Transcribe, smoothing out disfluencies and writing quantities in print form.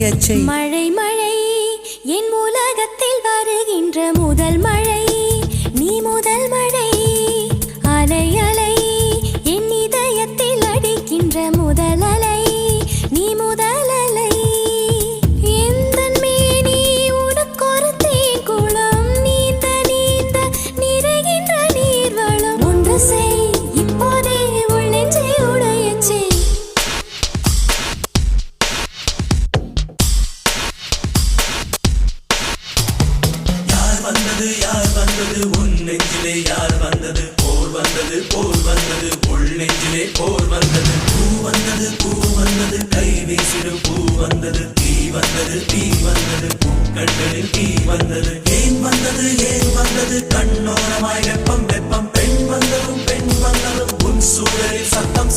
மழை மழை என் உலகத்தில் வருகின்ற முதல் மழை நீ முதல் மழை அலை அலை என் இதயத்தில் அடிக்கின்ற முதல் அலை நீ முதல் அலை எந்தன் மேனி உனக்கொரு தேங்குளம் நீந்த நீந்த நிறைகின்ற நீர்வளம் ஒன்று செய் இப்போதே உள் நெஞ்சை உடையச்சே யார் வந்தது உன் நெஞ்சிலே யார் வந்தது போர் வந்தது உள் நெஞ்சிலே போர் வந்தது பூ வந்தது கை வீசிடும் பூ வந்தது தீ வந்தது பூக்கண்களில் தீ வந்தது ஏன் வந்தது கண்ணோரமாய் வெப்பம் பெண் வந்ததும் உன் சூழலில் சத்தம்